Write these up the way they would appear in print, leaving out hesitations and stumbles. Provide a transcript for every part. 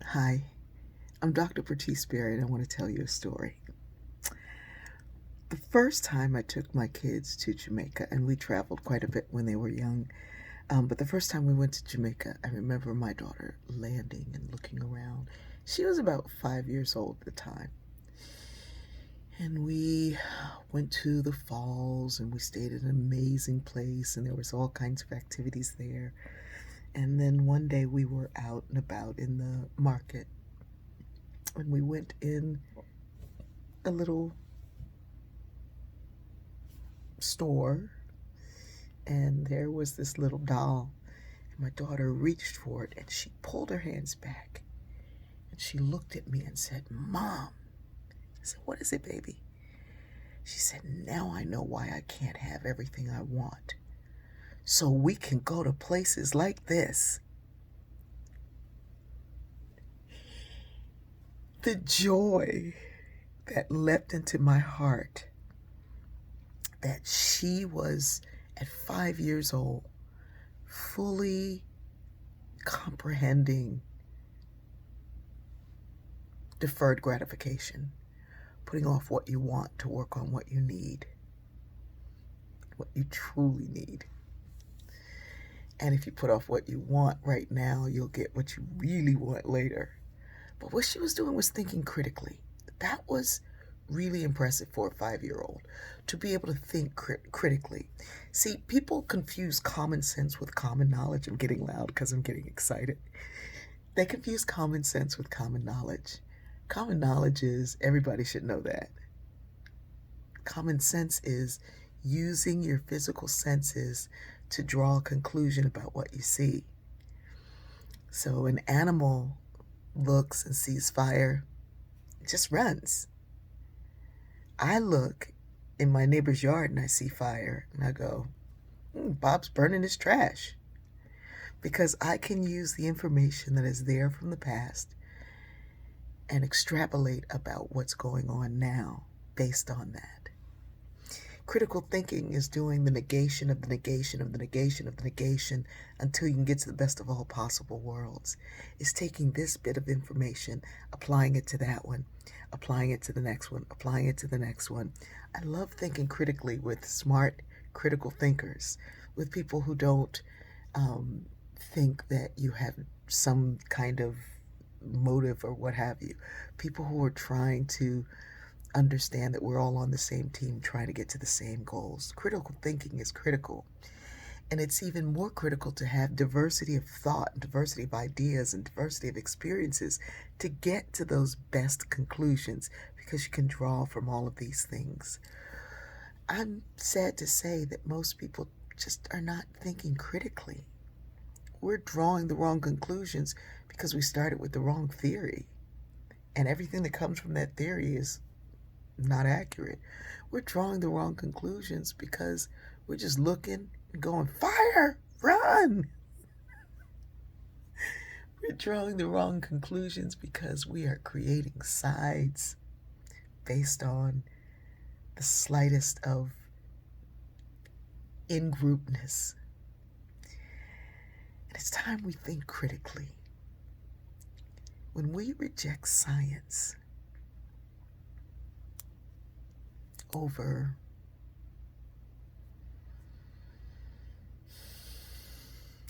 Hi, I'm Dr. Bertice Berry, and I want to tell you a story. The first time I took my kids to Jamaica, and we traveled quite a bit when they were young, but the first time we went to Jamaica, I remember my daughter landing and looking around. She was about 5 years old at the time. And we went to the falls and we stayed at an amazing place, and there was all kinds of activities there. And then one day we were out and about in the market, and we went in a little store, and there was this little doll. And my daughter reached for it and she pulled her hands back and she looked at me and said, "Mom." I said, "What is it, baby?" She said, "Now I know why I can't have everything I want. So we can go to places like this." The joy that leapt into my heart that she was at 5 years old fully comprehending deferred gratification, putting off what you want to work on what you need, what you truly need. And if you put off what you want right now, you'll get what you really want later. But what she was doing was thinking critically. That was really impressive for a 5 year old to be able to think critically. See, people confuse common sense with common knowledge. I'm getting loud because I'm getting excited. They confuse common sense with common knowledge. Common knowledge is everybody should know that. Common sense is using your physical senses to draw a conclusion about what you see. So an animal looks and sees fire, it just runs. I look in my neighbor's yard and I see fire and I go, Bob's burning his trash. Because I can use the information that is there from the past and extrapolate about what's going on now based on that. Critical thinking is doing the negation of the negation of the negation of the negation until you can get to the best of all possible worlds. It's taking this bit of information, applying it to that one, applying it to the next one, applying it to the next one. I love thinking critically with smart, critical thinkers, with people who don't think that you have some kind of motive or what have you. People who are trying to understand that we're all on the same team trying to get to the same goals. Critical thinking is critical. And it's even more critical to have diversity of thought, diversity of ideas, and diversity of experiences to get to those best conclusions, because you can draw from all of these things. I'm sad to say that most people just are not thinking critically. We're drawing the wrong conclusions because we started with the wrong theory. And everything that comes from that theory is not accurate. We're drawing the wrong conclusions because we're just looking and going, fire, run. We're drawing the wrong conclusions because we are creating sides based on the slightest of in-groupness. And it's time we think critically. When we reject science over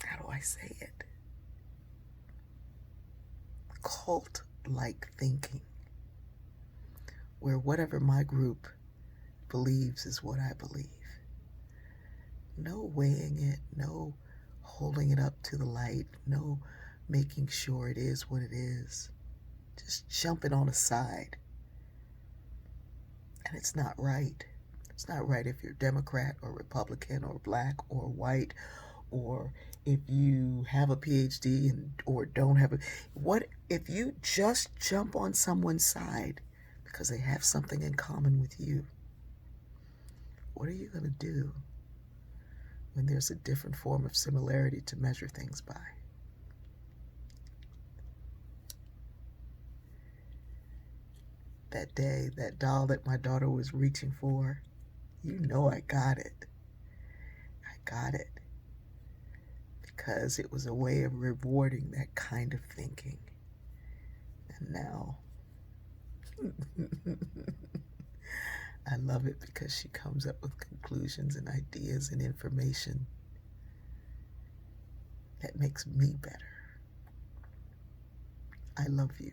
how do I say it? Cult like thinking, where whatever my group believes is what I believe. No weighing it, no holding it up to the light, no making sure it is what it is. Just jumping on a side. And it's not right. It's not right if you're Democrat or Republican or black or white, or if you have a PhD or don't have a. What if you just jump on someone's side because they have something in common with you? What are you going to do when there's a different form of similarity to measure things by? That day, that doll that my daughter was reaching for, you know I got it. I got it because it was a way of rewarding that kind of thinking. Now, I love it because she comes up with conclusions and ideas and information that makes me better. I love you.